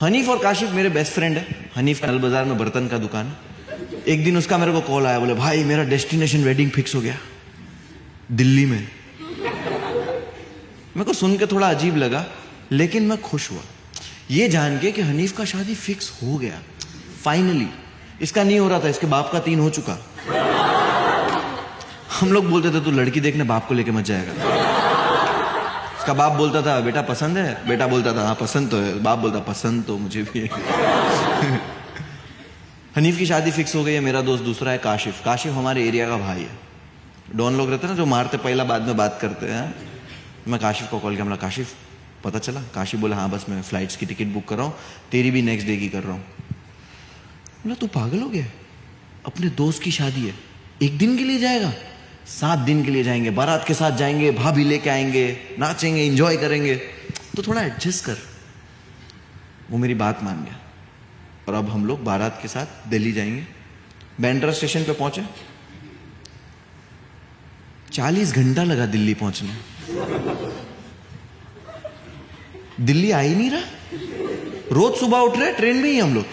हनीफ और काशिफ मेरे best friend है। हनीफ का नल बाजार में बर्तन का दुकान। एक दिन उसका मेरे को कॉल आया, बोले भाई मेरा डेस्टिनेशन वेडिंग फिक्स हो गया दिल्ली में। मेरे को सुन के थोड़ा अजीब लगा, लेकिन मैं खुश हुआ ये जान के कि हनीफ का शादी फिक्स हो गया फाइनली। इसका नहीं हो रहा था, इसके बाप का 3 हो चुका। हम लोग बोलते थे तू लड़की देखने बाप को लेके मत जाएगा। इसका बाप बोलता था बेटा पसंद है, बेटा बोलता था हाँ पसंद तो है, बाप बोलता पसंद तो मुझे भी है। हनीफ की शादी फिक्स हो गई है। मेरा दोस्त दूसरा है काशिफ। काशिफ हमारे एरिया का भाई है। डॉन लोग रहते हैं ना जो मारते पहला बाद में बात करते हैं। मैं काशिफ को कॉल किया, मतलब काशिफ पता चला? काशिफ बोला हाँ बस मैं फ्लाइट्स की टिकट बुक कर रहा हूँ, तेरी भी नेक्स्ट डे की कर रहा हूँ। बोला तू पागल हो गया, अपने दोस्त की शादी है, 1 दिन के लिए जाएगा? 7 दिन के लिए जाएंगे, बारात के साथ जाएंगे, भाभी लेके आएंगे, नाचेंगे, एंजॉय करेंगे, तो थोड़ा एडजस्ट कर। वो मेरी बात मान गया और अब हम लोग बारात के साथ दिल्ली जाएंगे। बैंड्रा स्टेशन पे पहुंचे, 40 घंटा लगा दिल्ली पहुंचने। दिल्ली आ ही नहीं रहा। रोज सुबह उठ रहे ट्रेन में ही हम लोग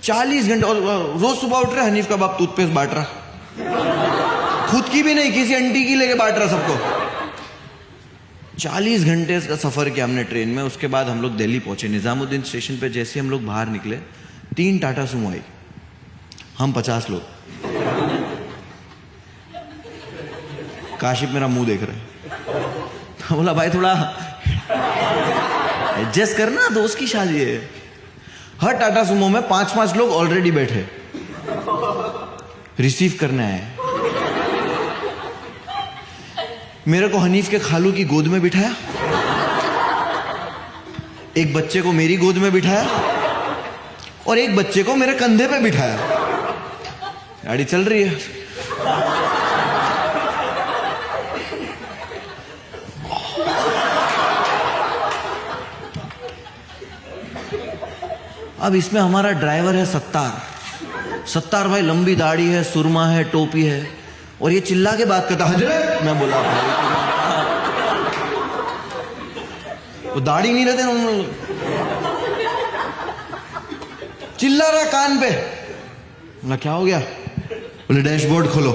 40 घंटे, और रोज सुबह उठ रहे हनीफ का बाप टूथपेस्ट बांट रहा, खुद की भी नहीं किसी आंटी की लेके बांट रहा सबको। 40 घंटे का सफर किया हमने ट्रेन में। उसके बाद हम लोग दिल्ली पहुंचे। निजामुद्दीन स्टेशन पे जैसे हम लोग बाहर निकले, 3 टाटा सुमो आई, हम 50 लोग। काशिफ मेरा मुंह देख रहे हैं। बोला भाई थोड़ा एडजस्ट करना, दोस्त की शादी है। हर टाटा सुमो में 5-5 लोग ऑलरेडी बैठे रिसीव करने आए। मेरे को हनीफ के खालू की गोद में बिठाया, एक बच्चे को मेरी गोद में बिठाया और एक बच्चे को मेरे कंधे पे बिठाया। गाड़ी चल रही है। अब इसमें हमारा ड्राइवर है सत्तार भाई, लंबी दाढ़ी है, सुरमा है, टोपी है, और ये चिल्ला के बात करता हजरत। मैं बोला भाई वो दाढ़ी नहीं रहते ना, चिल्ला रहा कान पे। बोला क्या हो गया? बोले डैशबोर्ड खोलो।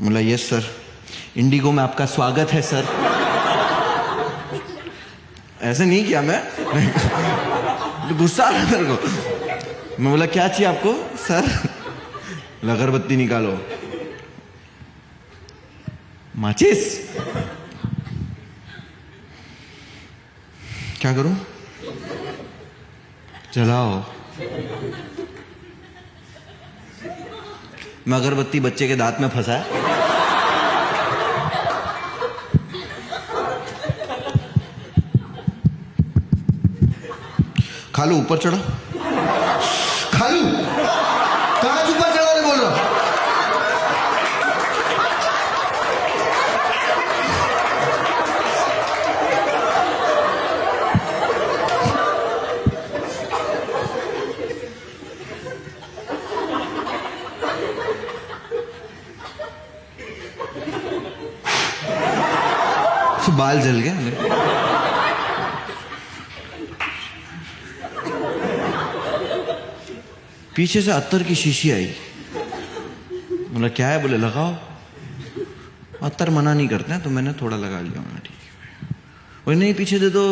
बोला यस सर, इंडिगो में आपका स्वागत है सर। ऐसे नहीं किया मैं, गुस्सा आ रहा मेरे को। मैं बोला क्या चाहिए आपको सर? अगरबत्ती निकालो। माचिस? क्या करूं? जलाओ। मैं अगरबत्ती बच्चे के दांत में फंसाया। खालू ऊपर चढ़ा। खालू कहां ऊपर चढ़ाने बोल रहा? बाल जल गया। पीछे से अत्तर की शीशी आई। बोला क्या है? बोले लगाओ। अत्तर मना नहीं करते हैं, तो मैंने थोड़ा लगा लिया। ठीक है। बोले नहीं पीछे दे दो।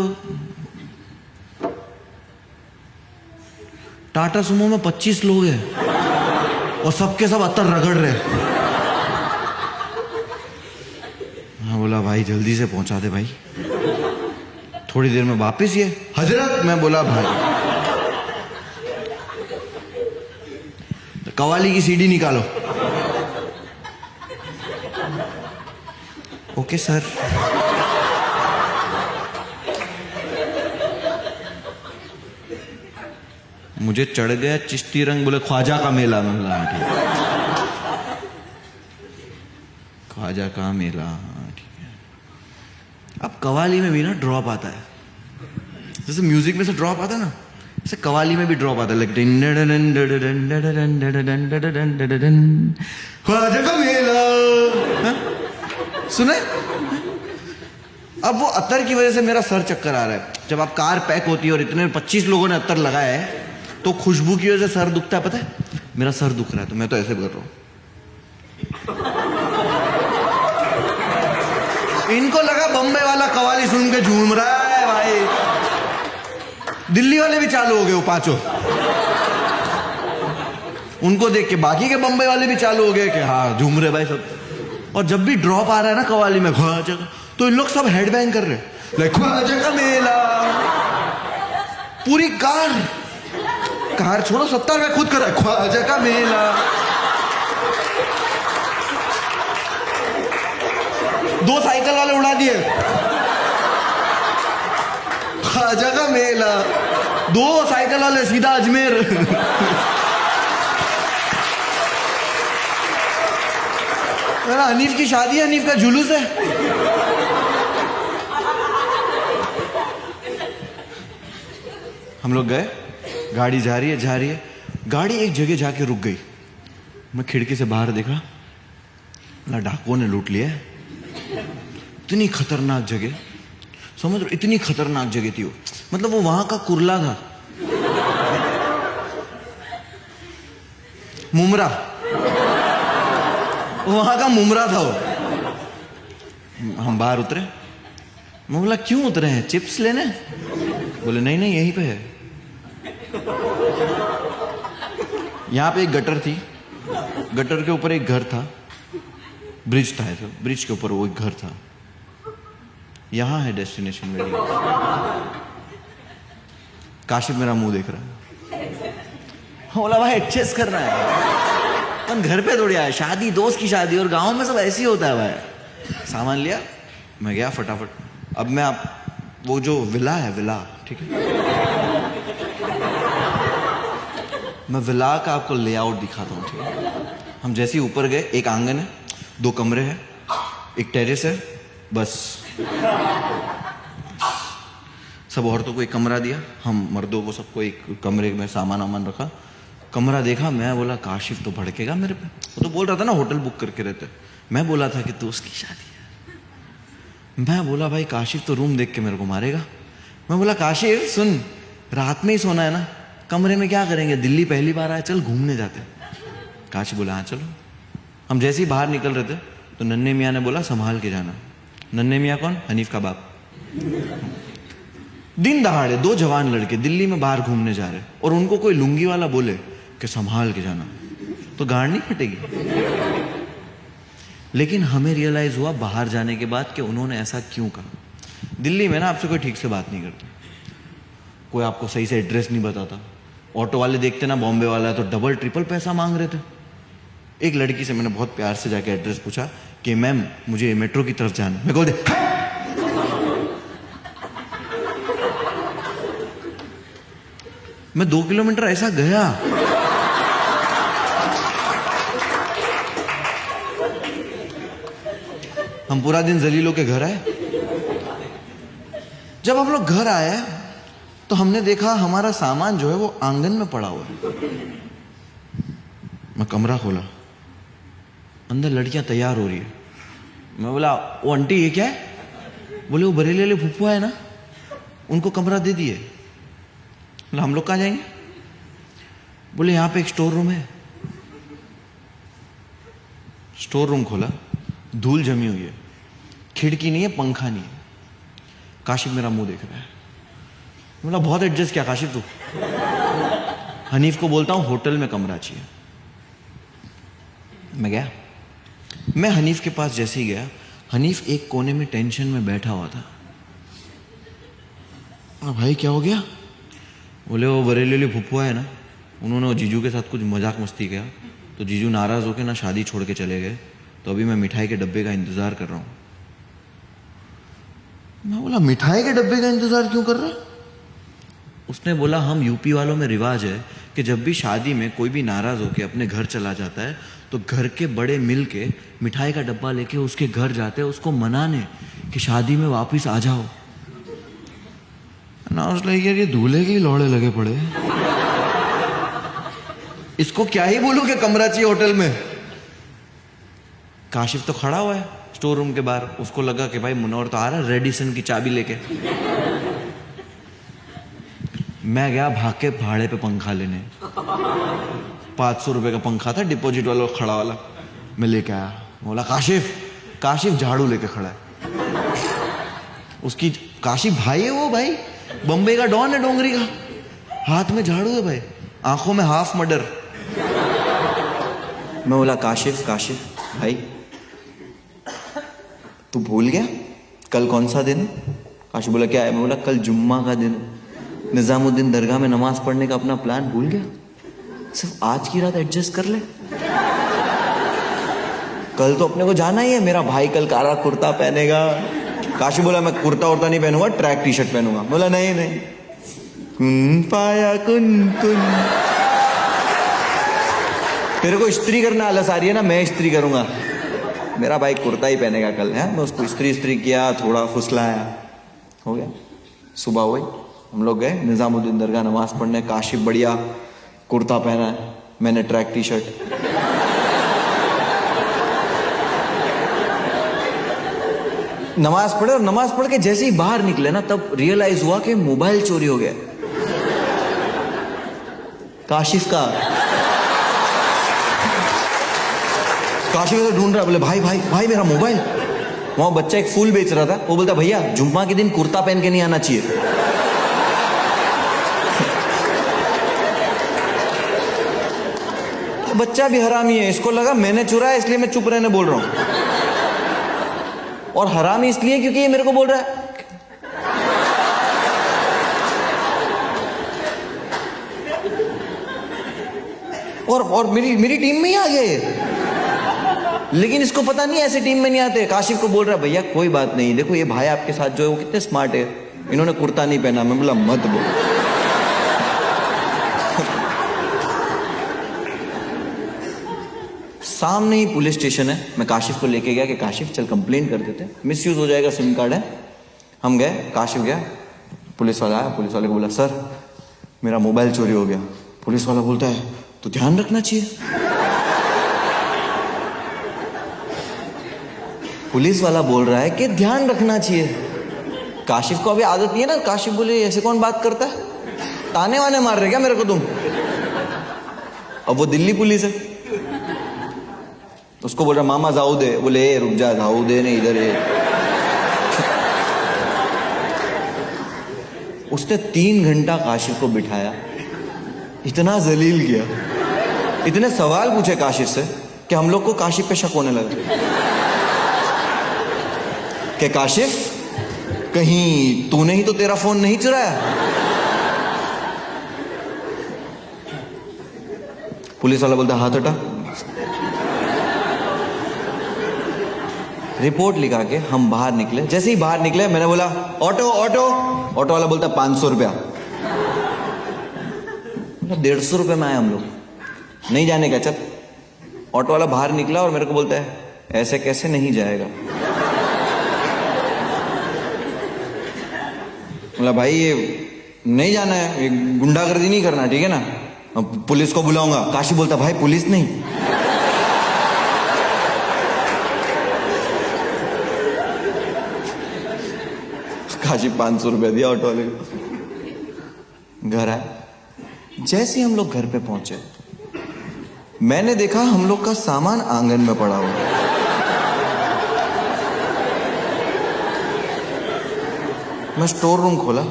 टाटा सुमो में 25 लोग हैं और सबके सब अत्तर रगड़ रहे। हाँ बोला भाई जल्दी से पहुंचा दे भाई, थोड़ी देर में वापिस ये हजरत। मैं बोला भाई कवाली की सीडी निकालो। Okay sir. मुझे चढ़ गया चिश्ती रंग। बोले ख्वाजा का मेला। मैं ठीक है, ख्वाजा का मेला ठीक है। अब कवाली में भी ना ड्रॉप आता है, जैसे म्यूजिक में से ड्रॉप आता है ना, ऐसे कवाली में भी ड्रॉप आता है। ख्वाजा का मेला सुने? अब वो अत्तर की वजह से मेरा सर चक्कर आ रहा है। जब आप कार पैक होती है और इतने 25 लोगों ने अत्तर लगाया है तो खुशबू की वजह से सर दुखता है। पता है मेरा सर दुख रहा है तो मैं तो ऐसे कर रहा हूं। इनको लगा बम्बे वाला कवाली सुन के झूम रहा है भाई। दिल्ली वाले भी चालू हो गए, वो पांचों। उनको देख के बाकी के बम्बई वाले भी चालू हो गए कि हाँ झूम रहे भाई सब। और जब भी ड्रॉप आ रहा है ना कवाली में ख्वाजा का, तो इन लोग सब हेडबैंग कर रहे हैं, लाइक ख्वाजा का मेला। पूरी कार छोड़ो 70 में खुद कर रहा है ख्वाजा का मेला। 2 साइकिल वाले उड़ा दिए ख्वाजा का मेला। 2 साइकिल वाले सीधा अजमेर। हनीफ की शादी है, हनीफ का जुलूस है। हम लोग गए, गाड़ी जा रही है। गाड़ी एक जगह जाके रुक गई। मैं खिड़की से बाहर देखा, ना डाकुओं ने लूट लिया है। इतनी खतरनाक जगह, समझ रहे, इतनी खतरनाक जगह थी वो। मतलब वो वहां का कुर्ला था, मुमरा, वहां का मुमरा था वो। हम बाहर उतरे। मैं बोला क्यों उतरे हैं, चिप्स लेने? बोले नहीं यहीं पे है। यहां पे एक गटर थी, गटर के ऊपर एक घर था, ब्रिज था ऐसा, ब्रिज के ऊपर वो एक घर था। यहां है डेस्टिनेशन मेरी। काशिफ मेरा मुंह देख रहा है। बोला भाई एडजस्ट करना है, अपन घर पे थोड़ी आए, शादी, दोस्त की शादी, और गांव में सब ऐसे ही होता है भाई। सामान लिया, मैं गया फटाफट। अब मैं वो जो विला है, विला, ठीक है, मैं विला का आपको लेआउट दिखाता हूँ, ठीक है। हम जैसे ही ऊपर गए, एक आंगन है, 2 कमरे हैं, एक टेरेस है, बस। सब औरतों को एक कमरा दिया, हम मर्दों को सबको एक कमरे में सामान रखा। कमरा देखा, मैं बोला काशिफ तो भड़केगा मेरे पे। वो तो बोल रहा था ना होटल बुक करके रहते। मैं बोला था कि तो उसकी शादी है। मैं बोला भाई काशिफ तो रूम देख के मेरे को मारेगा। मैं बोला काशिफ सुन, रात में ही सोना है ना, कमरे में क्या करेंगे, दिल्ली पहली बार आए, चल घूमने जाते। काशिफ बोला हाँ चलो। हम जैसे ही बाहर निकल रहे थे तो नन्हे मियाँ ने बोला संभाल के जाना। नन्हे मियाँ कौन? हनीफ का बाप। दिन दहाड़े 2 जवान लड़के दिल्ली में बाहर घूमने जा रहे, और उनको कोई लुंगी वाला बोले कि संभाल के जाना, तो गाड़ नहीं फटेगी। लेकिन हमें रियलाइज हुआ बाहर जाने के बाद कि उन्होंने ऐसा क्यों कहा। दिल्ली में ना आपसे कोई ठीक से बात नहीं करता, कोई आपको सही से एड्रेस नहीं बताता। ऑटो वाले देखते ना बॉम्बे वाला है तो डबल ट्रिपल पैसा मांग रहे थे। एक लड़की से मैंने बहुत प्यार से जाके एड्रेस पूछा कि मैम मुझे मेट्रो की तरफ जाना। मैं बोल मैं 2 किलोमीटर ऐसा गया, हम पूरा दिन जलीलों के घर आए। जब हम लोग घर आए तो हमने देखा हमारा सामान जो है वो आंगन में पड़ा हुआ है। मैं कमरा खोला, अंदर लड़कियां तैयार हो रही है। मैं बोला वो आंटी ये क्या है? बोले वो बरेली वाले फुफुआ है ना, उनको कमरा दे दिए। बोला हम लोग कहाँ जाएंगे? बोले यहाँ पे एक स्टोर रूम है। स्टोर रूम खोला, धूल जमी हुई है, खिड़की नहीं है, पंखा नहीं है। काशिफ मेरा मुंह देख रहा है। बोला बहुत एडजस्ट किया काशिफ तू। हनीफ को बोलता हूँ होटल में कमरा चाहिए। मैं गया, मैं हनीफ के पास जैसे ही गया, हनीफ एक कोने में टेंशन में बैठा हुआ था। भाई क्या हो गया? बोले वो बरेली फुफुआ है ना, उन्होंने वो जीजू के साथ कुछ मजाक मस्ती किया, तो जीजू नाराज होकर ना शादी छोड़ के चले गए, तो अभी मैं मिठाई के डब्बे का इंतजार कर रहा हूँ। मैं बोला मिठाई के डब्बे का इंतजार क्यों कर रहा है? उसने बोला हम यूपी वालों में रिवाज है कि जब भी शादी में कोई भी नाराज होकर अपने घर चला जाता है तो घर के बड़े मिल के मिठाई का डब्बा लेके उसके घर जाते हैं उसको मनाने कि शादी में वापस आ जाओ ना। उसने यार ये दूल्हे के लौड़े लगे पड़े, इसको क्या ही बोलूं कि कमरा चाहिए होटल में। काशिफ तो खड़ा हुआ है, स्टोर रूम के बाहर। उसको लगा कि भाई मुनव्वर तो आ रहा है रेडिसन की चाबी लेके। मैं गया भाग के भाड़े पे पंखा लेने। 500 रुपए का पंखा था, डिपॉजिट वाला खड़ा वाला। मैं लेके आया, बोला काशिफ। काशिफ झाड़ू लेके खड़ा है। उसकी काशिफ भाई है वो, भाई बम्बई का डॉन है, डोंगरी का। हाथ में झाड़ू है भाई, आंखों में हाफ मर्डर। मैं बोला काशिफ भाई तू भूल गया कल कौन सा दिन? काशिफ बोला क्या है? मैं बोला कल जुम्मा का दिन, निजामुद्दीन दरगाह में नमाज पढ़ने का अपना प्लान भूल गया? सिर्फ आज की रात एडजस्ट कर ले, कल तो अपने को जाना ही है। मेरा भाई कल काला कुर्ता पहनेगा। काशिफ बोला मैं कुर्ता उर्ता नहीं पहनूंगा, ट्रैक टी शर्ट पहनूंगा। बोला नहीं कुन पाया कुन तेरे को इस्त्री करना आलस आ रही है ना, मैं इस्त्री करूंगा। मेरा भाई कुर्ता ही पहनेगा कल है। मैं उसको इस्त्री किया, थोड़ा फुसलाया, हो गया। सुबह हुई, हम लोग गए निजामुद्दीन दरगाह नमाज पढ़ने। काशिफ बढ़िया कुर्ता पहना है, मैंने ट्रैक टी शर्ट। नमाज पढ़े, और नमाज पढ़ के जैसे ही बाहर निकले ना, तब रियलाइज हुआ कि मोबाइल चोरी हो गया काशिफ का। काशिफ तो ढूंढ रहा, बोले भाई मेरा मोबाइल। वहां बच्चा एक फूल बेच रहा था, वो बोलता भैया जुम्मा के दिन कुर्ता पहन के नहीं आना चाहिए। बच्चा भी हरामी है, इसको लगा मैंने चुराया इसलिए मैं चुप रहने बोल रहा हूं, और हरामी इसलिए क्योंकि ये मेरे को बोल रहा है। और मेरी टीम में ही आ गया ये, लेकिन इसको पता नहीं ऐसे टीम में नहीं आते। काशिफ को बोल रहा है भैया कोई बात नहीं, देखो ये भाई आपके साथ जो है वो कितने स्मार्ट है, इन्होंने कुर्ता नहीं पहना। मैं बोला मत बोल। सामने ही पुलिस स्टेशन है। मैं काशिफ को लेके गया कि काशिफ चल कंप्लेंट कर देते, मिस यूज हो जाएगा, सिम कार्ड है। हम गए, काशिफ गया, पुलिस वाला आया। पुलिस वाले को बोला सर मेरा मोबाइल चोरी हो गया। पुलिस वाला बोलता है तो ध्यान रखना चाहिए। पुलिस वाला बोल रहा है कि ध्यान रखना चाहिए। काशिफ को अभी आदत नहीं है ना। काशिफ बोले ऐसे कौन बात करता है, ताने वाने मार रहे क्या मेरे को तुम? अब वो दिल्ली पुलिस है, उसको बोल रहा मामा जाऊ दे। बोले रुक जा, जाऊ दे नहीं, इधर है। उसने 3 घंटा काशिफ को बिठाया, इतना जलील किया, इतने सवाल पूछे काशिफ से कि हम लोग को काशिफ पे शक होने लगा कि काशिफ कहीं तूने ही तो तेरा फोन नहीं चुराया। पुलिस वाला बोलता हाथ हटा। रिपोर्ट लिखा के हम बाहर निकले। जैसे ही बाहर निकले मैंने बोला ऑटो ऑटो। ऑटो वाला बोलता 500 रुपया। 150 रुपये में आए हम लोग, नहीं जाने का। चल, ऑटो वाला बाहर निकला और मेरे को बोलता है ऐसे कैसे नहीं जाएगा। बोला भाई ये नहीं जाना है, ये गुंडागर्दी नहीं करना, ठीक है ना, अब पुलिस को बुलाऊंगा। काशी बोलता भाई पुलिस नहीं। काशी 500 रुपया दिया ऑटो वाले को। घर आए। जैसे ही हम लोग घर पे पहुंचे, मैंने देखा हम लोग का सामान आंगन में पड़ा हुआ। मैं स्टोर रूम खोला,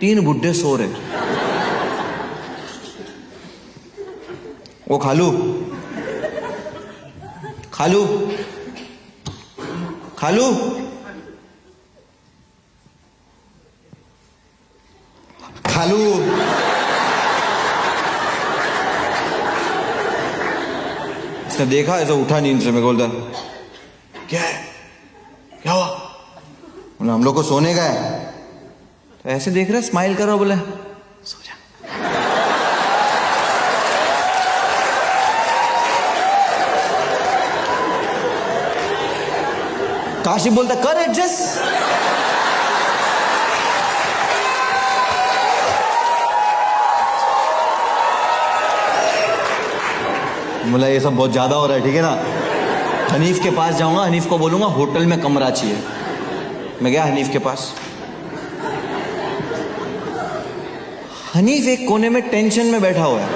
3 बुड्ढे सो रहे। वो खालू खालू खालू खालू उसने देखा, ऐसा उठा नींद से। मैं बोलता क्या है, क्या हुआ? बोला हम लोग को सोने का है। तो ऐसे देख रहे, स्माइल कर रहा, बोले सो जा। काशी बोलता कर एडजस्ट। बोला ये सब बहुत ज्यादा हो रहा है, ठीक है ना। हनीफ के पास जाऊंगा, हनीफ को बोलूंगा होटल में कमरा चाहिए। मैं गया हनीफ के पास। हनीफ एक कोने में टेंशन में बैठा हुआ है।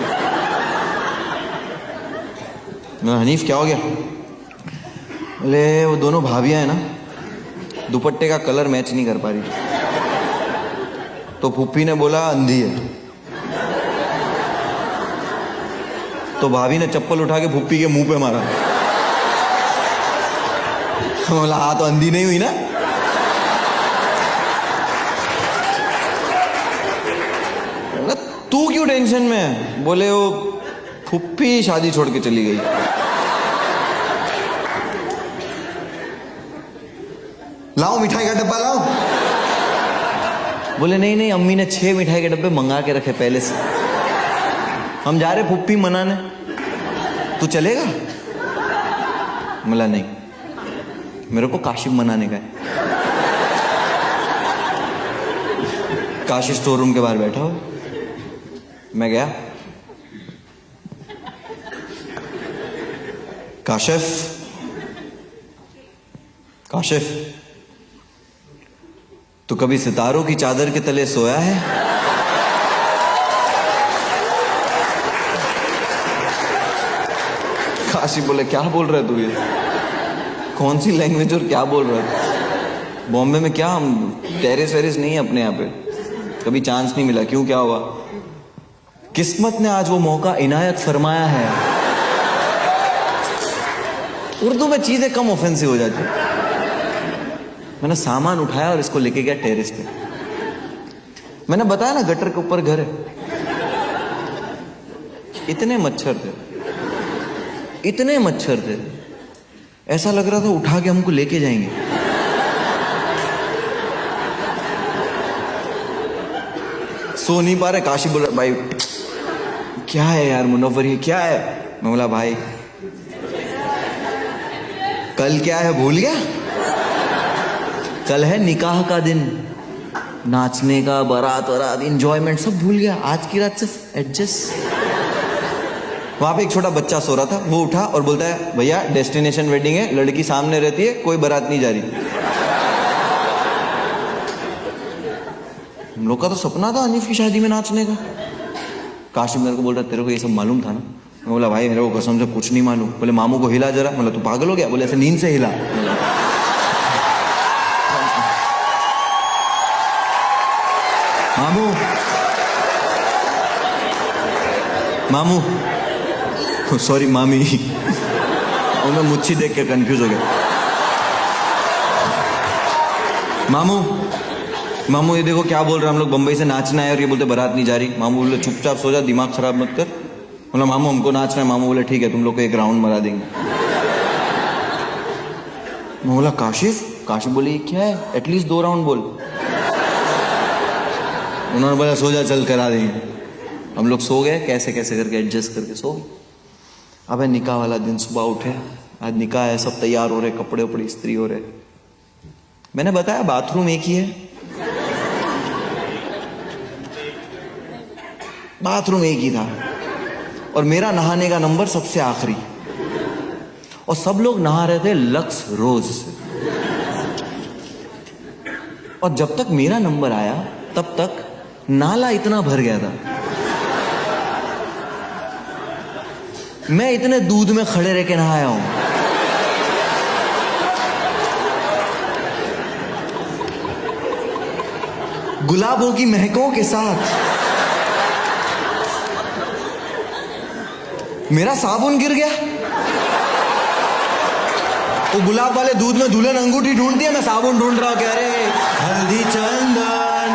मैं, हनीफ क्या हो गया? बोले वो दोनों भाभियां हैं ना, दुपट्टे का कलर मैच नहीं कर पा रही, तो फूफी ने बोला अंधी है, तो भाभी ने चप्पल उठा के फूफी के मुंह पे मारा। बोला हाँ तो अंधी नहीं हुई ना। बोला तू क्यों टेंशन में है? बोले वो फूफी शादी छोड़ के चली गई। लाओ मिठाई का डब्बा लाओ। बोले नहीं नहीं, अम्मी ने 6 मिठाई के डब्बे मंगा के रखे पहले से, हम जा रहे फूफी मनाने, तू चलेगा? बोला नहीं, मेरे को काशिफ मनाने का है। काशिफ स्टोर रूम के बाहर बैठा हो। मैं गया, काशिफ, काशिफ तू कभी सितारों की चादर के तले सोया है? काशिफ बोले क्या बोल रहा है तू, ये कौन सी लैंग्वेज और क्या बोल रहा है? बॉम्बे में क्या हम टेरेस वेरेस नहीं है अपने यहाँ पे, कभी चांस नहीं मिला। क्यों, क्या हुआ? किस्मत ने आज वो मौका इनायत फरमाया है। उर्दू में चीजें कम ऑफेंसिव हो जाती। मैंने सामान उठाया और इसको लेके गया टेरेस पे। मैंने बताया ना गटर के ऊपर घर है। इतने मच्छर थे, इतने मच्छर थे, ऐसा लग रहा था उठा के हमको लेके जाएंगे। सो नहीं पा रहे। काशिफ बोला भाई क्या है यार मुनव्वर, ये क्या है? मैं बोला भाई कल क्या है भूल गया? कल है निकाह का दिन, नाचने का, बारात वरात, इंजॉयमेंट सब भूल गया। आज की रात सिर्फ एडजस्ट। वहां पे एक छोटा बच्चा सो रहा था, वो उठा और बोलता है भैया डेस्टिनेशन वेडिंग है, लड़की सामने रहती है, कोई बारात नहीं जा रही। हम लोग का तो सपना था हनीफ की शादी में नाचने का। काशिफ मेरे को बोल रहा तेरे को ये सब मालूम था ना? मैं बोला भाई मेरे को कसम से कुछ नहीं मालूम। बोले मामू को हिला जरा। बोला तू पागल हो गया? बोले ऐसे नींद से हिला। मामू, मामू, सॉरी मामी, और मैं मुच्छी देख के कंफ्यूज हो गया। मामू, मामू ये देखो क्या बोल रहे हैं, हम लोग बंबई से नाचना है और ये बोलते बारात नहीं जा रही। मामू बोले चुपचाप सो जा, दिमाग खराब मत कर। बोला मामू हमको नाचना है। मामू बोले ठीक है तुम लोग को एक राउंड मरा देंगे। मैं बोला काशिफ? काशिफ बोले क्या है, एटलीस्ट 2 राउंड बोल। उन्होंने बोला सो जा, चल करा देंगे। हम लोग सो गए, कैसे कैसे करके एडजस्ट करके सो गए। अब है निकाह वाला दिन, सुबह उठे, आज निकाह है, सब तैयार हो रहे, कपड़े उपड़े इस्त्री हो रहे। मैंने बताया बाथरूम एक ही है, बाथरूम एक ही था, और मेरा नहाने का नंबर सबसे आखिरी, और सब लोग नहा रहे थे लक्स रोज से। और जब तक मेरा नंबर आया तब तक नाला इतना भर गया था, मैं इतने दूध में खड़े रह के नहाया हूं। गुलाबों की महकों के साथ मेरा साबुन गिर गया। वो गुलाब वाले दूध में दुल्हन अंगूठी ढूंढती है, मैं साबुन ढूंढ रहा हूं। कह रहे हल्दी चंदन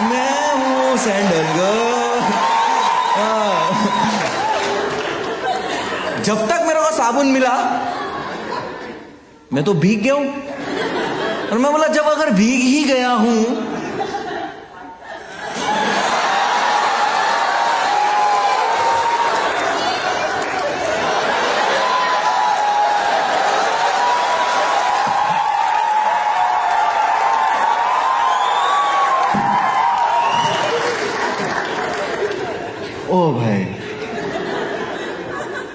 मैं हूं सैंडल गर्ल। जब तक मेरे को साबुन मिला मैं तो भीग गया हूं। और मैं बोला जब अगर भीग ही गया हूं ओ भाई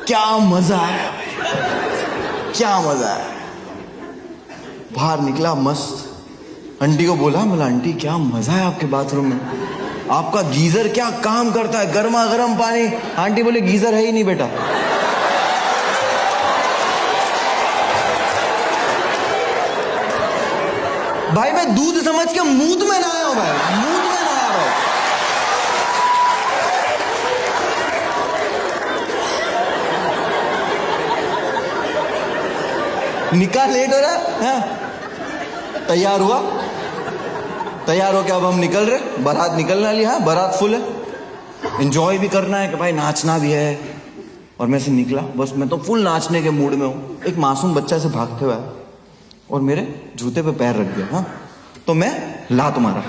क्या मजा आया भाई, क्या मजा है। बाहर निकला मस्त, आंटी को बोला आंटी क्या मजा है आपके बाथरूम में, आपका गीजर क्या काम करता है, गर्मा गर्म पानी। आंटी बोले गीजर है ही नहीं बेटा। भाई मैं दूध समझ के मूत में ना आया हूं भाई, मूत में ना आया भाई। निकाह लेट हो रहा है, तैयार हुआ, तैयार हो के अब हम निकल रहे, बारात निकलने वाली। हाँ बारात फुल है, एंजॉय भी करना है कि भाई नाचना भी है। और मैं से निकला, बस मैं तो फुल नाचने के मूड में हूँ। एक मासूम बच्चा से भागते हुए आया और मेरे जूते पे पैर रख दिया। हाँ तो मैं लात मारा।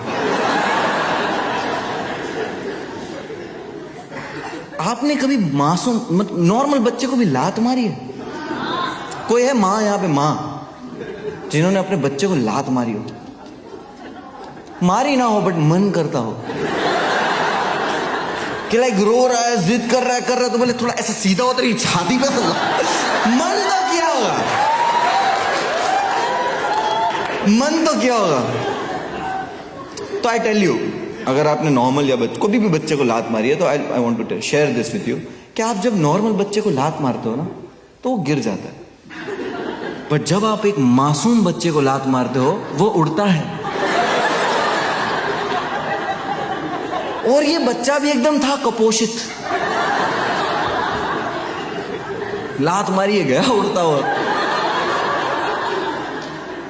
आपने कभी मासूम नॉर्मल बच्चे को भी लात मारी है? कोई है माँ यहाँ पे, माँ जिन्होंने अपने बच्चे को लात मारी हो? मारी ना हो बट मन करता हो कि लाइक रो रहा है, जिद कर रहा है तो बोले थोड़ा ऐसा सीधा हो तेरी छाती पे मन तो क्या होगा, मन तो क्या होगा। तो आई टेल यू, अगर आपने नॉर्मल या कोई भी बच्चे को लात मारी है तो I want to share this with you कि आप जब नॉर्मल बच्चे को लात मारते हो ना तो वो गिर जाता है, बट जब आप एक मासूम बच्चे को लात मारते हो वो उड़ता है। और ये बच्चा भी एकदम था कपोषित, लात मारी गया उड़ता हुआ।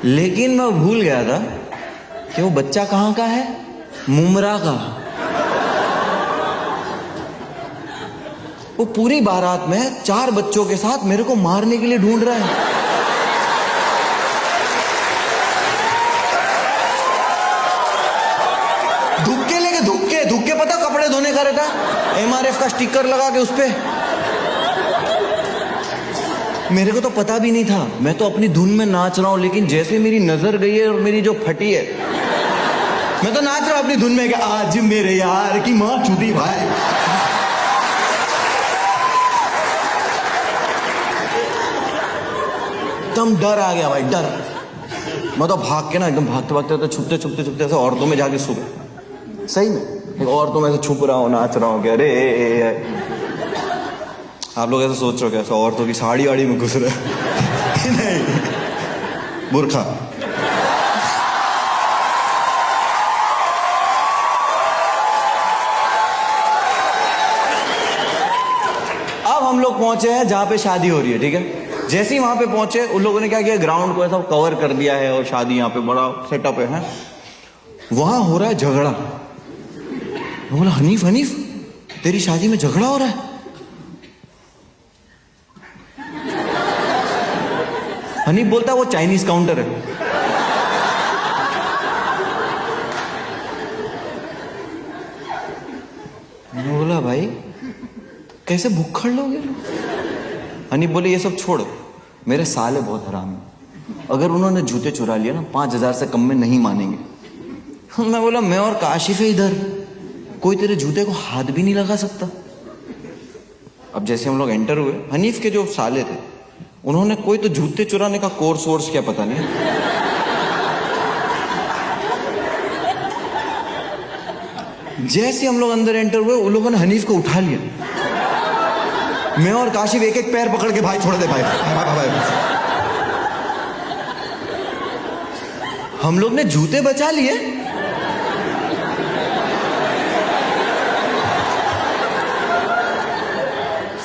लेकिन मैं भूल गया था कि वो बच्चा कहां का है, मुमरा का। वो पूरी बारात में 4 बच्चों के साथ मेरे को मारने के लिए ढूंढ रहा है। धुक्के पता कपड़े धोने का रहता, MRF का स्टिकर लगा के उस पे। मेरे को तो पता भी नहीं था, मैं तो अपनी धुन में नाच रहा हूं, लेकिन जैसे मेरी नजर गई है और मेरी जो फटी है, मैं तो नाच रहा हूं अपनी धुन में कि आज मेरे यार की मां चुदी भाई। एकदम डर आ गया भाई, डर। मैं तो भाग के ना एकदम भागते छुपते ऐसे औरतों में जाके सो गया। सही में औरतों में से छुप रहा हूँ, नाच रहा हूँ कि अरे आप लोग ऐसे सोच रहे हो कैसे औरतों की साड़ी वाड़ी में घुस रहे नहीं, बुरखा। अब हम लोग पहुंचे हैं जहां पे शादी हो रही है, ठीक है। जैसे ही वहां पे पहुंचे उन लोगों ने क्या किया, ग्राउंड को ऐसा कवर कर दिया है और शादी यहाँ पे बड़ा सेटअप है। वहां हो रहा है झगड़ा। मैं बोला हनीफ तेरी शादी में झगड़ा हो रहा है? हनीफ बोलता है वो चाइनीज काउंटर है। मैंने बोला भाई कैसे भुक्खड़ लोग हैं? हनीफ बोले ये सब छोड़, मेरे साले बहुत हराम है, अगर उन्होंने जूते चुरा लिया ना 5000 से कम में नहीं मानेंगे। मैं बोला मैं और काशिफ है इधर, कोई तेरे जूते को हाथ भी नहीं लगा सकता। अब जैसे हम लोग एंटर हुए, हनीफ के जो साले थे उन्होंने कोई तो जूते चुराने का कोर्स वोर्स क्या पता नहीं, जैसे हम लोग अंदर एंटर हुए उन लोगों ने हनीफ को उठा लिया। मैं और काशिफ एक एक पैर पकड़ के भाई छोड़ दे भाई, भाई। हम लोग ने जूते बचा लिए,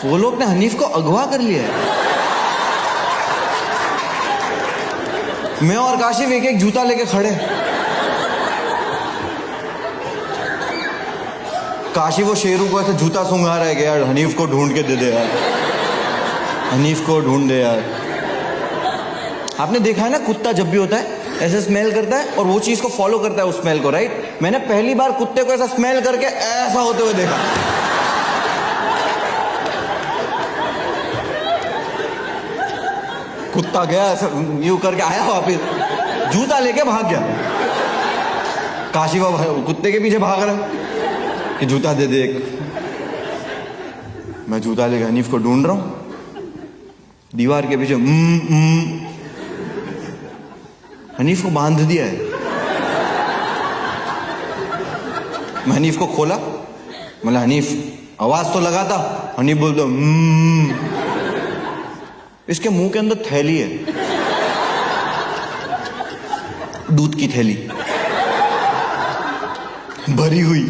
वो लोग ने हनीफ को अगवा कर लिया है। मैं और काशिफ एक एक जूता लेके खड़े। काशिफ वो शेरू को ऐसे जूता सूंघा रहा है कि यार हनीफ को ढूंढ के दे दे यार, हनीफ को ढूंढ दे यार। आपने देखा है ना कुत्ता जब भी होता है ऐसे स्मेल करता है और वो चीज को फॉलो करता है उस स्मेल को, राइट। मैंने पहली बार कुत्ते को ऐसा स्मेल करके ऐसा होते हुए देखा। कुत्ता गया ऐसा यूं करके आया वापिस, जूता लेके भाग गया। काशिफा कुत्ते के पीछे भाग रहा है कि जूता दे दे एक। मैं जूता लेके हनीफ को ढूंढ रहा हूं, दीवार के पीछे हनीफ को बांध दिया है। मैं हनीफ को खोला, मतलब हनीफ आवाज तो लगाता, हनीफ बोलता इसके मुंह के अंदर थैली है, दूध की थैली भरी हुई।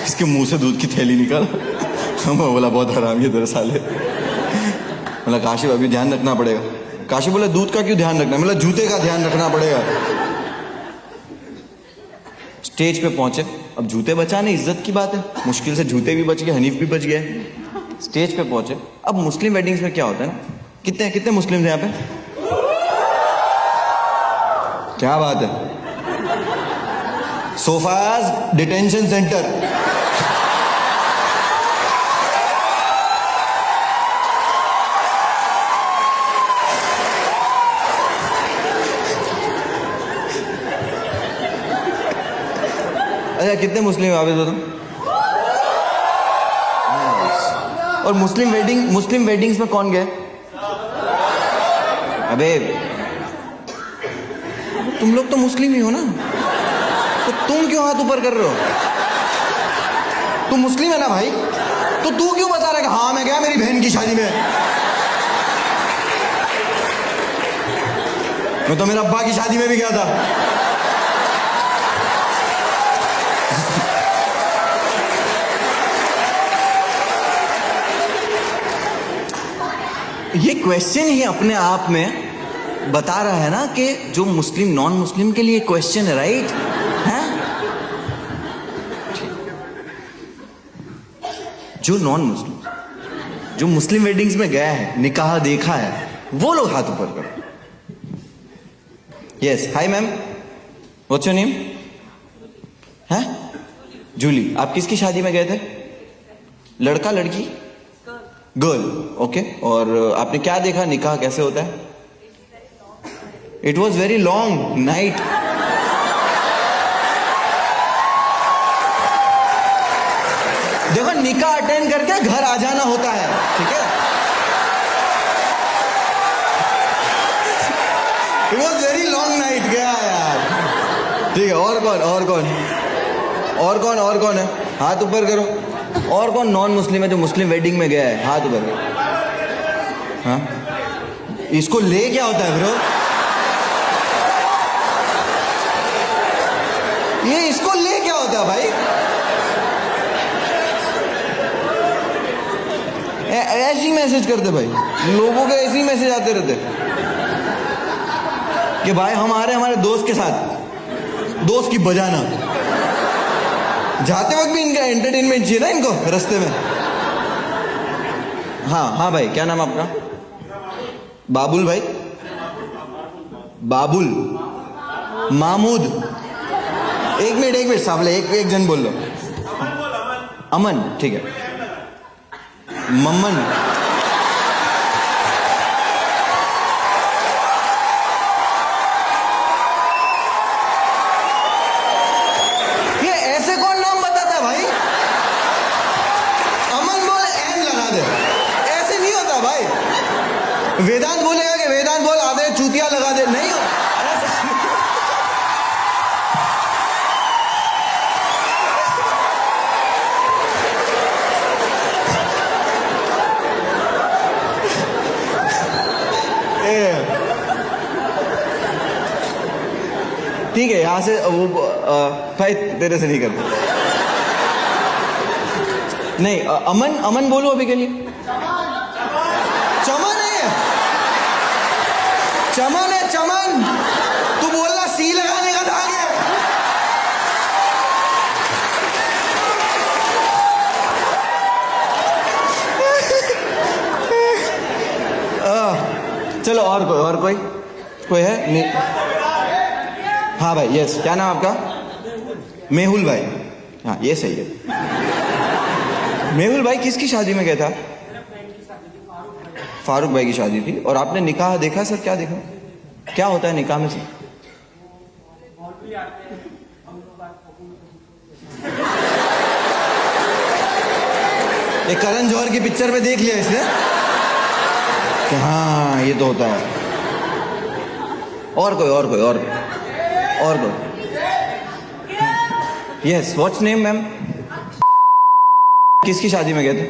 इसके मुंह से दूध की थैली निकाल। मैं बोला बहुत हरामी है तेरे साले। बोला काशिफ अभी ध्यान रखना पड़ेगा। काशिफ बोला दूध का क्यों ध्यान रखना? मतलब जूते का ध्यान रखना पड़ेगा। स्टेज पे पहुंचे, अब जूते बचाने इज्जत की बात है, मुश्किल से जूते भी बच गए, हनीफ भी बच गया। स्टेज पे पहुंचे। अब मुस्लिम वेडिंग्स में क्या होता है ना, कितने कितने मुस्लिम हैं यहाँ पे? क्या बात है, सोफाज डिटेंशन सेंटर। अच्छा कितने मुस्लिम आप तो? और मुस्लिम वेडिंग्स में कौन गए? अबे तुम लोग तो मुस्लिम ही हो ना, तो तुम क्यों हाथ ऊपर कर रहे हो? तुम मुस्लिम है ना भाई, तो तू क्यों बता रहा है कि हाँ मैं गया मेरी बहन की शादी में? मैं तो मेरे अब्बा की शादी में भी गया था। ये क्वेश्चन ही अपने आप में बता रहा है ना कि जो मुस्लिम नॉन मुस्लिम के लिए क्वेश्चन है, राइट है? जो नॉन मुस्लिम, जो मुस्लिम वेडिंग्स में गया है, निकाह देखा है, वो लोग हाथ ऊपर करो। Yes, hi ma'am, what's your name? है जूली। आप किसकी शादी में गए थे? लड़का लड़की? Girl, okay. और आपने क्या देखा, निकाह कैसे होता है? It was very long night. देखो निकाह अटेंड करके घर आ जाना होता है, ठीक है? It was very long night. गया यार, ठीक है। और कौन है? हाथ ऊपर करो। और कौन नॉन मुस्लिम है जो मुस्लिम वेडिंग में गया है? हाथ ऊपर करो। हाँ, इसको ले क्या होता है ब्रो? ये इसको ले क्या होता है भाई? ऐसी मैसेज करते भाई, लोगों के ऐसे ही मैसेज आते रहते कि भाई हमारे दोस्त के साथ, दोस्त की बजाना। जाते वक्त भी इनका एंटरटेनमेंट चाहिए ना इनको रास्ते में। हाँ भाई, क्या नाम आपका? बाबुल भाई? बाबुल, महमूद। एक मिनट सावले, एक जन बोल लो। अमन, ठीक है। मम्मन, ये ऐसे कौन नाम बताता है भाई? अमन बोले एन लगा दे, ऐसे नहीं होता भाई। वेदांत बोलेगा कि वेदांत बोल आधे चूतिया लगा दे, नहीं होता। ठीक है, यहां से वो भाई तेरे से नहीं करते। नहीं, अमन बोलो अभी के लिए। चमन है, चमन। तू बोलना सी लगाने का धागे। चलो और कोई है? नहीं। हाँ भाई, यस, क्या नाम आपका? मेहुल भाई। हाँ, ये सही है। मेहुल भाई किसकी शादी में गया था? फारूक भाई की शादी थी। और आपने निकाह देखा सर? क्या देखा, क्या होता है निकाह में से? एक करण जौहर की पिक्चर में देख लिया इसने कि हाँ ये तो होता है। और कोई यस, व्हाट्स नेम मैम? किसकी शादी में गए थे?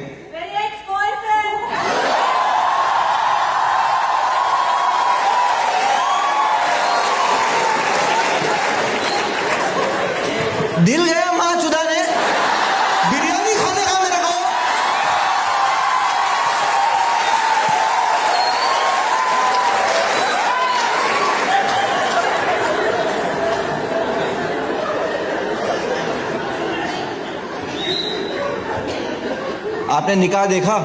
दिल गया माँ चुदा ने, बिरयानी खाने का मेरे को। आपने निकाह देखा?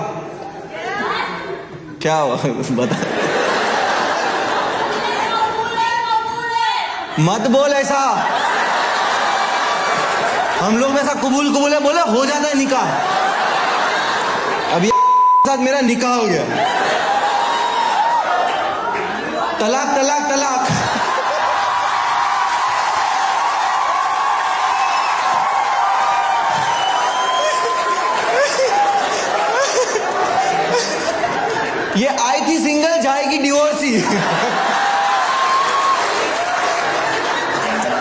क्या हुआ बता। मत बोल ऐसा, हम लोग में ऐसा कबूल है बोले हो जाता है निकाह। अभी साथ मेरा निकाह हो गया, तलाक तलाक तलाक। ये आई थी सिंगल, जाएगी डिवोर्सी।